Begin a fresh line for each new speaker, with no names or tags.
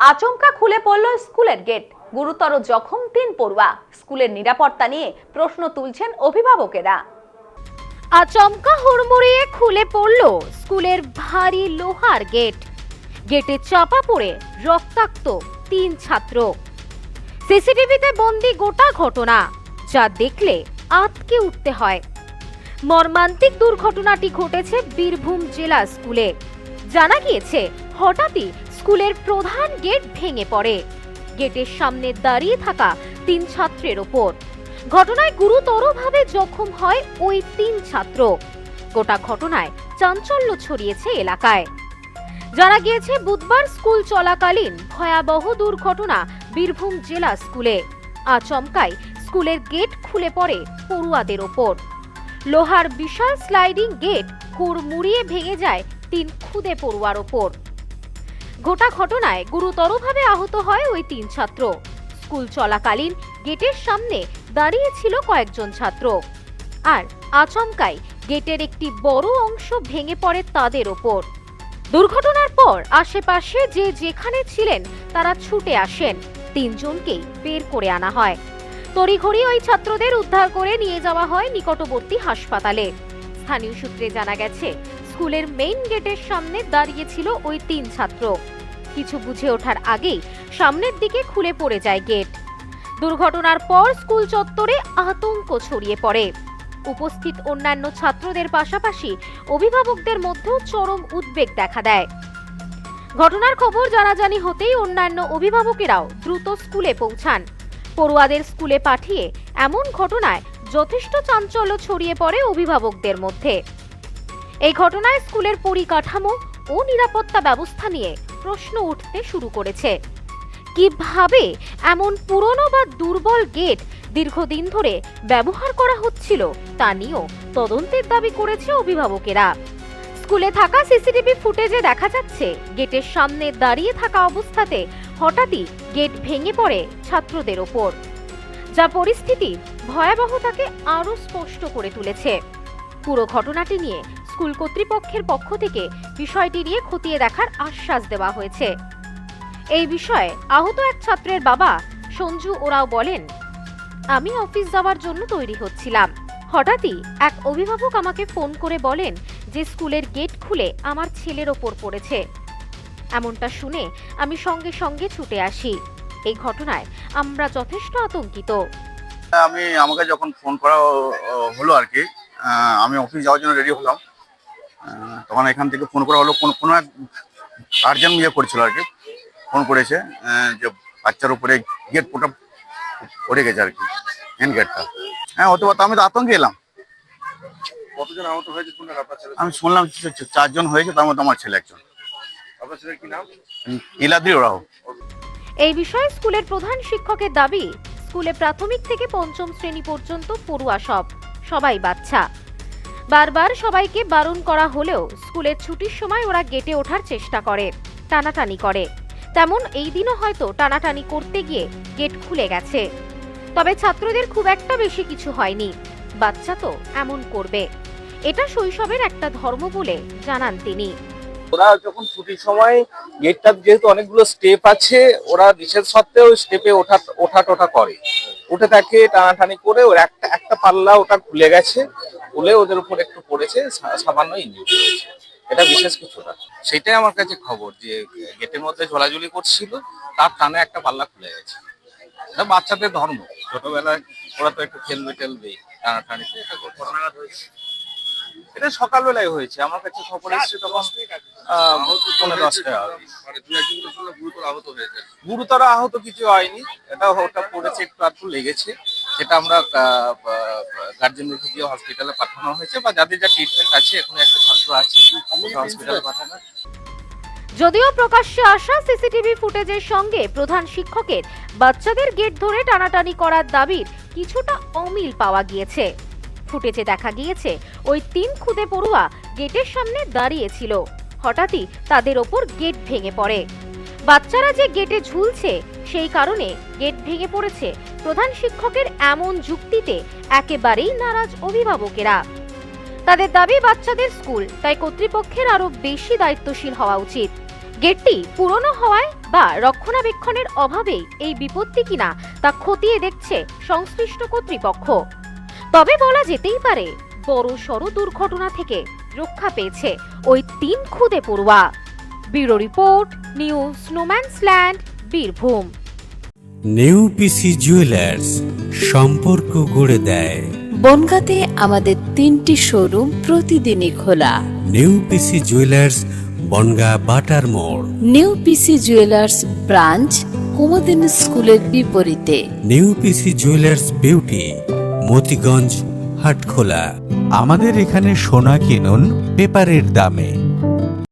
আচমকা খুলে পড়ল স্কুলের গেট, গুরুতর জখম ৩ পড়ুয়া। স্কুলের নিরাপত্তা নিয়ে প্রশ্ন তুলছেন অভিভাবকেরা।
আচমকা হুড়মুড়িয়ে খুলে পড়ল স্কুলের ভারী লোহার গেট। গেটে চাপা পড়ে রক্তাক্ত ৩ ছাত্র। সিসিটিভিতে বন্দি গোটা ঘটনা, যা দেখলে আঁতকে উঠতে হয়। মর্মান্তিক দুর্ঘটনাটি ঘটেছে বীরভূম জেলা স্কুলে। জানা গিয়েছে, হঠাৎই স্কুলের প্রধান গেট ভেঙে পড়ে গেটের সামনে দাঁড়িয়ে থাকা ৩ ছাত্রের ওপর। ঘটনায় গুরুতরভাবে জখম হয় ওই ৩ ছাত্র। গোটা ঘটনায় চাঞ্চল্য ছড়িয়েছে এলাকায়। জানা গিয়েছে, বুধবার স্কুল চলাকালীন ভয়াবহ দুর্ঘটনা বীরভূম জেলা স্কুলে। আচমকাই স্কুলের গেট খুলে পড়ে পড়ুয়াদের ওপর। লোহার বিশাল স্লাইডিং গেট হুড়মুড়িয়ে ভেঙে যায় ৩ খুদে পড়ুয়ার ওপর। গোটা ঘটনায় গুরুতরভাবে আহত হয় ওই ৩ ছাত্র। স্কুল চলাকালীন গেটের সামনে দাঁড়িয়ে ছিল কয়েকজন ছাত্র, আর আচমকাই গেটের একটি বড় অংশ ভেঙে পড়ে তাদের ওপর। দুর্ঘটনার পর আশেপাশে যে যেখানে ছিলেন তারা ছুটে আসেন। ৩ জনকেই বের করে আনা হয়। তড়িঘড়ি ওই ছাত্রদের উদ্ধার করে নিয়ে যাওয়া হয় নিকটবর্তী হাসপাতালে। স্থানীয় সূত্রে জানা গেছে, স্কুলের মেইন গেটের সামনে দাঁড়িয়ে ছিল ওই ৩ ছাত্র। কিছু বুঝে ওঠার আগেই সামনের দিকে খুলে পড়ে যায় গেট। দুর্ঘটনার পর স্কুল চত্বরে আতঙ্ক ছড়িয়ে পড়ে। উপস্থিত অন্যান্য ছাত্রদের পাশাপাশি অভিভাবকদের মধ্যেও চরম উদ্বেগ দেখা দেয়। ঘটনার খবর জানাজানি হতেই অন্যান্য অভিভাবকেরাও দ্রুত স্কুলে পৌঁছান। পড়ুয়াদের স্কুলে পাঠিয়ে এমন ঘটনায় যথেষ্ট চাঞ্চল্য ছড়িয়ে পড়ে অভিভাবকদের মধ্যে। এই ঘটনায় স্কুলের পরিকাঠামো ও নিরাপত্তা ব্যবস্থা নিয়ে প্রশ্ন উঠতে শুরু করেছে। কিভাবে এমন পুরনো বা দুর্বল গেট দীর্ঘদিন ধরে ব্যবহার করা হচ্ছিল তা নিয়েও তদন্তের দাবি করেছে অভিভাবকেরা। স্কুলে থাকা সিসিটিভি ফুটেজে দেখা যাচ্ছে, গেটের সামনে দাঁড়িয়ে থাকা অবস্থাতে হঠাৎই গেট ভেঙে পড়ে ছাত্রদের ওপর, যা পরিস্থিতি ভয়াবহতাকে আরো স্পষ্ট করে তুলেছে। পুরো ঘটনাটি নিয়ে স্কুল কর্তৃপক্ষের পক্ষ থেকে বিষয়টি নিয়ে খতিয়ে দেখার আশ্বাস দেওয়া হয়েছে। এই বিষয়ে আহত এক ছাত্রের বাবা সঞ্জু ওরাও বলেন, আমি অফিস যাওয়ার জন্য তৈরি হচ্ছিলাম। হঠাৎই এক অভিভাবক আমাকে ফোন করে বলেন যে স্কুলের গেট খুলে আমার ছেলের ওপর পড়েছে। এমনটা শুনে আমি সঙ্গে সঙ্গে ছুটে আসি। এই ঘটনায় আমরা যথেষ্ট আতঙ্কিত।
আমাকে যখন ফোন করা হলো আর কি, আমি অফিস যাওয়ার জন্য রেডি হলাম। তখন এখান থেকে ফোন করা হলো, কোনো এক গার্জেন করছিল আর কি, ফোন করেছে যে বাচ্চার উপরে গেট পড়ে গেছে আর কি, মেন গেটটা। হ্যাঁ, হতে পারতো। আমি তো আতঙ্কে এলাম।
কতজন আহত হয়েছে শুনলেন আপনার ছেলে?
আমি শুনলাম 4 জন হয়েছে, তার মধ্যে আমার ছেলে একজন।
আপনার ছেলের কি নাম?
ইলাদ্রি ওরাও।
এই বিষয়ে স্কুলের প্রধান শিক্ষকের দাবি, স্কুলে প্রাথমিক থেকে ৫ম শ্রেণী পর্যন্ত পড়ুয়া সবাই বাচ্চা। বারবার সবাইকে বারণ করা হলেও স্কুলের ছুটির সময় ওরা গেটে ওঠার চেষ্টা করে, টানাটানি করে। তেমন এই দিনও হয়তো টানাটানি করতে গিয়ে গেট খুলে গেছে। তবে ছাত্রদের খুব একটা বেশি কিছু হয়নি। বাচ্চা তো এমন করবে, এটা শৈশবের একটা ধর্ম বলে জানান তিনি।
ওরা যখন ছুটির সময় গেটটা যেহেতু অনেকগুলো স্টেপ আছে, ওরা নিষেধ সত্ত্বেও স্টেপে ওঠা টোঠা করে, উঠে থাকে টানাটানি করে। ওর একটা পাল্লা ওটা খুলে গেছে, খুলে ওদের উপর একটু পড়েছে, সামান্য ইনজুরি হয়েছে। এটা বিশেষ কিছু না। সেটাই আমার কাছে খবর যে গেটের মধ্যে ঝোলাঝুলি করছিল, তার টানে একটা পাল্লা খুলে গেছে। এটা বাচ্চাদের ধর্ম, ছোটবেলায় ওরা তো একটু খেলবে টানাটানিতে এটা ঘটনা হয়েছে। এটা সকালবেলায় হয়েছে, আমার কাছে খবর এসেছে তখন 10:30। গুরুতর আহত কিছু হয়নি, ওটা পড়েছে, একটু আধটু লেগেছে। সেটা আমরা গার্জেনদেরকে দিয়ে হসপিটালে পাঠানো হয়েছে, বা যাদের যা ট্রিটমেন্ট আছে, এখন একটা ছাত্র আছে হসপিটালে পাঠানো।
যদিও প্রকাশ্যে আসা সিসিটিভি ফুটেজের সঙ্গে প্রধান শিক্ষকের বাচ্চাদের গেট ধরে টানাটানি করার দাবির কিছুটা অমিল পাওয়া গিয়েছে। ফুটেজে দেখা গিয়েছে, ওই ৩ খুদে পড়ুয়া গেটের সামনে দাঁড়িয়েছিল। হঠাৎই তাদের ওপর গেট ভেঙে পড়ে। বাচ্চারা যে গেটে ঝুলছে সেই কারণে গেট ভেঙে পড়েছে, প্রধান শিক্ষকের এমন যুক্তিতে একেবারেই নারাজ অভিভাবকেরা। তাদের দাবি, বাচ্চাদের স্কুল, তাই কর্তৃপক্ষের আরো বেশি দায়িত্বশীল হওয়া উচিত। গেটটি পুরনো হওয়ায় বা রক্ষণাবেক্ষণের অভাবেই এই বিপত্তি কিনা তা খতিয়ে দেখছে সংশ্লিষ্ট কর্তৃপক্ষ। তবে বলা যেতেই পারে বড় সড় দুর্ঘটনা থেকে রক্ষা পেয়েছে ওই 3 খুদে পড়ুয়া। Bureau report, new snowman's land, Birbhum.
New PC jewellers, সম্পর্ক গড়ে দেয়।
বনগাঁতে আমাদের 3টি শোরুম প্রতিদিনই খোলা।
নিউ পিসি জুয়েলার্স, বনগাঁ বাটার মোড়।
New PC jewellers branch Kumudini স্কুলের বিপরীতে।
New PC jewellers beauty, Motiganj, Hatkhola. আমাদের এখানে সোনা কিনুন পেপারের দামে।